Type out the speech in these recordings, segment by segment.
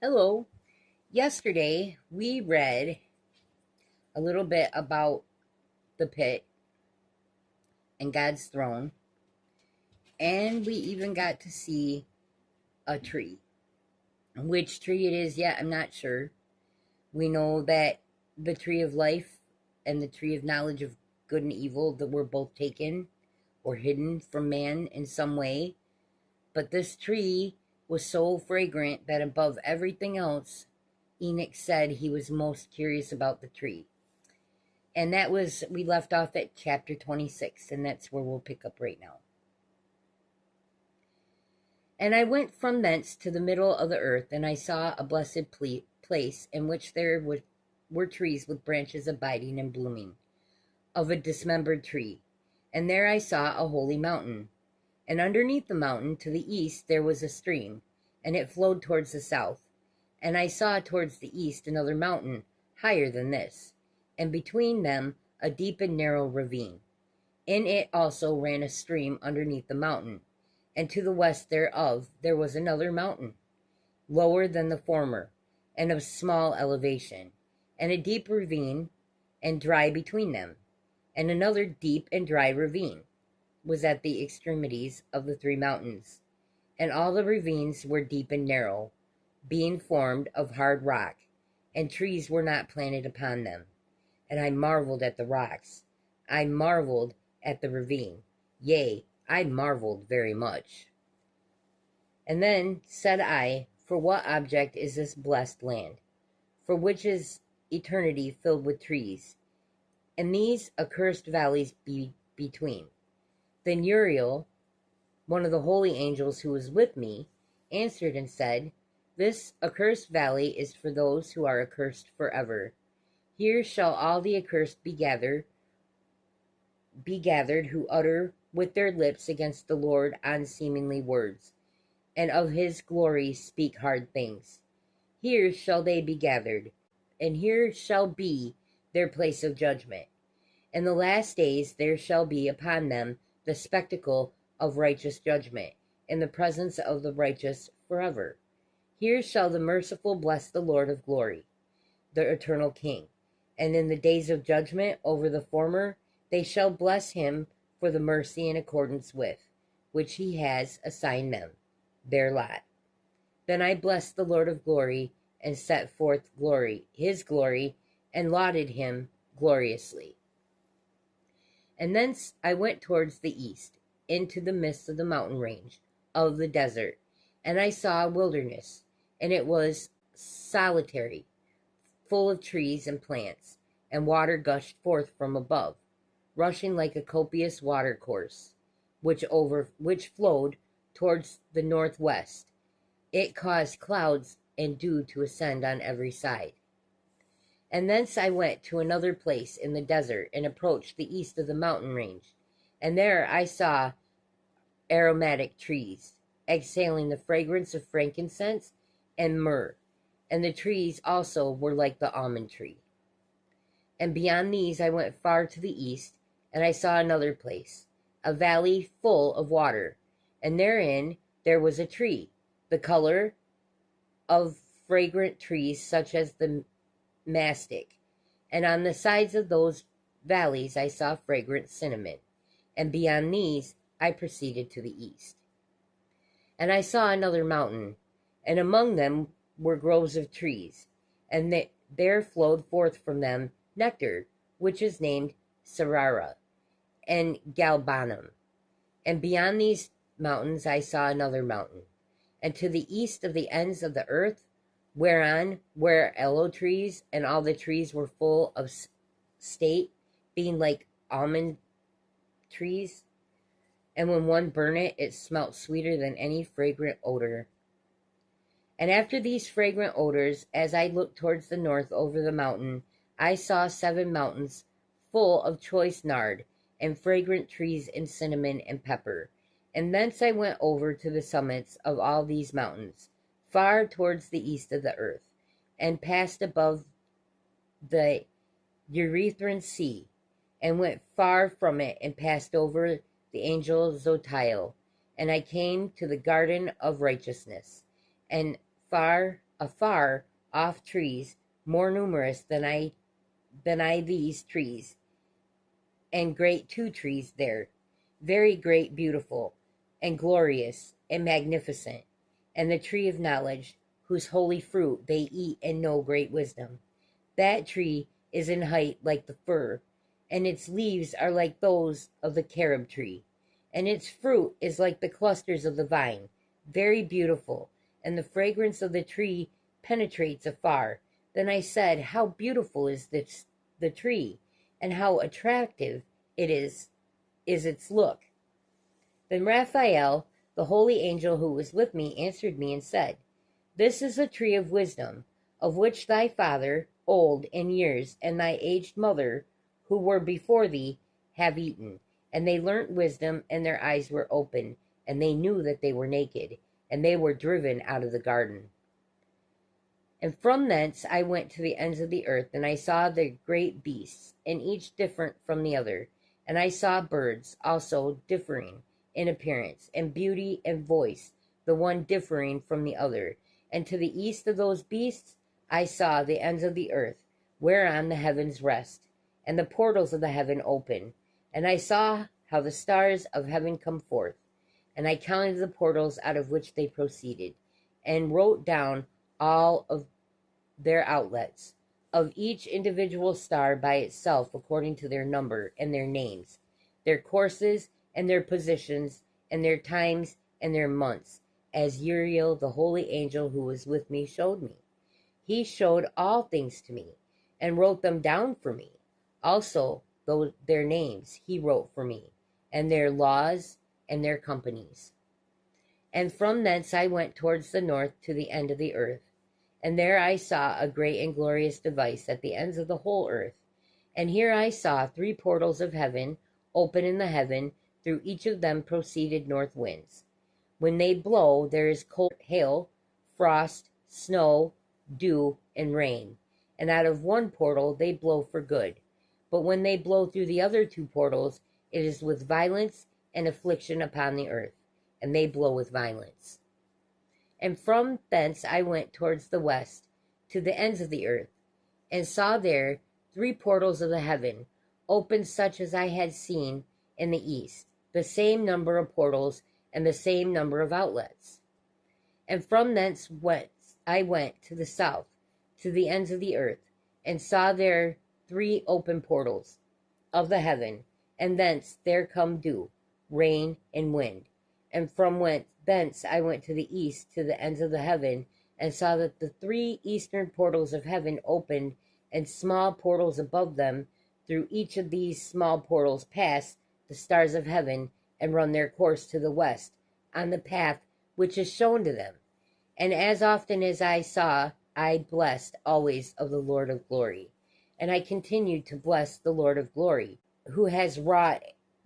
Hello. Yesterday, we read a little bit about the pit and God's throne, and we even got to see a tree. Which tree it is yet, I'm not sure. We know that the tree of life and the tree of knowledge of good and evil that were both taken or hidden from man in some way. But this tree was so fragrant that above everything else, Enoch said he was most curious about the tree. And we left off at chapter 26, and that's where we'll pick up right now. And I went from thence to the middle of the earth, and I saw a blessed place in which there were trees with branches abiding and blooming, of a dismembered tree. And there I saw a holy mountain. And underneath the mountain, to the east, there was a stream, and it flowed towards the south. And I saw towards the east another mountain, higher than this, and between them a deep and narrow ravine. In it also ran a stream underneath the mountain, and to the west thereof there was another mountain, lower than the former, and of small elevation, and a deep ravine, and dry between them. And another deep and dry ravine was at the extremities of the three mountains. And all the ravines were deep and narrow, being formed of hard rock, and trees were not planted upon them. And I marveled at the rocks. I marveled at the ravine. Yea, I marveled very much. And then said I, for what object is this blessed land? For which is eternity filled with trees, and these accursed valleys between. Then Uriel, one of the holy angels who was with me, answered and said, this accursed valley is for those who are accursed forever. Here shall all the accursed be gathered who utter with their lips against the Lord unseemly words, and of his glory speak hard things. Here shall they be gathered, and here shall be their place of judgment. In the last days there shall be upon them the spectacle of righteous judgment, in the presence of the righteous forever. Here shall the merciful bless the Lord of glory, the eternal King. And in the days of judgment over the former, they shall bless him for the mercy in accordance with which he has assigned them, their lot. Then I blessed the Lord of glory, and set forth his glory, and lauded him gloriously. And thence I went towards the east, into the midst of the mountain range of the desert, and I saw a wilderness, and it was solitary, full of trees and plants, and water gushed forth from above, rushing like a copious watercourse, which flowed towards the northwest. It caused clouds and dew to ascend on every side. And thence I went to another place in the desert, and approached the east of the mountain range, and there I saw aromatic trees, exhaling the fragrance of frankincense and myrrh, and the trees also were like the almond tree. And beyond these I went far to the east, and I saw another place, a valley full of water, and therein there was a tree, the color of fragrant trees such as the mastic, and on the sides of those valleys I saw fragrant cinnamon, and beyond these I proceeded to the east. And I saw another mountain, and among them were groves of trees, and there flowed forth from them nectar, which is named Sarara and Galbanum. And beyond these mountains I saw another mountain, and to the east of the ends of the earth, whereon were aloe trees, and all the trees were full of state, being like almond trees. And when one burned it, it smelt sweeter than any fragrant odor. And after these fragrant odors, as I looked towards the north over the mountain, I saw 7 mountains full of choice nard, and fragrant trees and cinnamon and pepper. And thence I went over to the summits of all these mountains, far towards the east of the earth, and passed above the Erythraean Sea, and went far from it, and passed over the angel Zotiel, and I came to the garden of righteousness, and far afar off trees more numerous than I these trees, and great two trees there, very great, beautiful, and glorious, and magnificent, and the tree of knowledge, whose holy fruit they eat and know great wisdom. That tree is in height like the fir, and its leaves are like those of the carob tree, and its fruit is like the clusters of the vine, very beautiful, and the fragrance of the tree penetrates afar. Then I said, how beautiful is the tree, and how attractive it is its look. Then Raphael, the holy angel who was with me, answered me and said, this is the tree of wisdom, of which thy father, old in years, and thy aged mother, who were before thee, have eaten. And they learnt wisdom, and their eyes were opened, and they knew that they were naked, and they were driven out of the garden. And from thence I went to the ends of the earth, and I saw the great beasts, and each different from the other. And I saw birds also differing in appearance, and beauty, and voice, the one differing from the other. And to the east of those beasts I saw the ends of the earth, whereon the heavens rest, and the portals of the heaven open. And I saw how the stars of heaven come forth, and I counted the portals out of which they proceeded, and wrote down all of their outlets, of each individual star by itself according to their number and their names, their courses and their positions, and their times and their months, as Uriel, the holy angel who was with me, showed me. He showed all things to me, and wrote them down for me. Also, their names he wrote for me, and their laws and their companies. And from thence I went towards the north to the end of the earth. And there I saw a great and glorious device at the ends of the whole earth. And here I saw 3 portals of heaven open in the heaven. Through each of them proceeded north winds. When they blow, there is cold, hail, frost, snow, dew, and rain. And out of one portal they blow for good. But when they blow through the other 2 portals, it is with violence and affliction upon the earth, and they blow with violence. And from thence I went towards the west, to the ends of the earth, and saw there 3 portals of the heaven, open such as I had seen in the east, the same number of portals, and the same number of outlets. And from thence I went to the south, to the ends of the earth, and saw there 3 open portals of the heaven, and thence there come dew, rain, and wind. And from thence I went to the east, to the ends of the heaven, and saw that the 3 eastern portals of heaven opened, and small portals above them. Through each of these small portals pass the stars of heaven, and run their course to the west, on the path which is shown to them. And as often as I saw, I blessed always of the Lord of glory. And I continued to bless the Lord of glory, who has wrought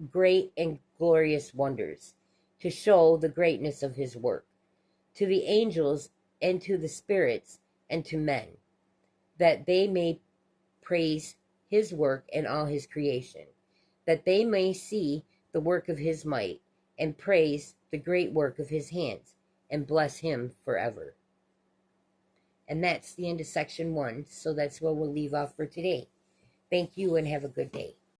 great and glorious wonders, to show the greatness of his work, to the angels, and to the spirits, and to men, that they may praise his work and all his creation, that they may see the work of his might, and praise the great work of his hands, and bless him forever. And that's the end of section 1, so that's where we'll leave off for today. Thank you and have a good day.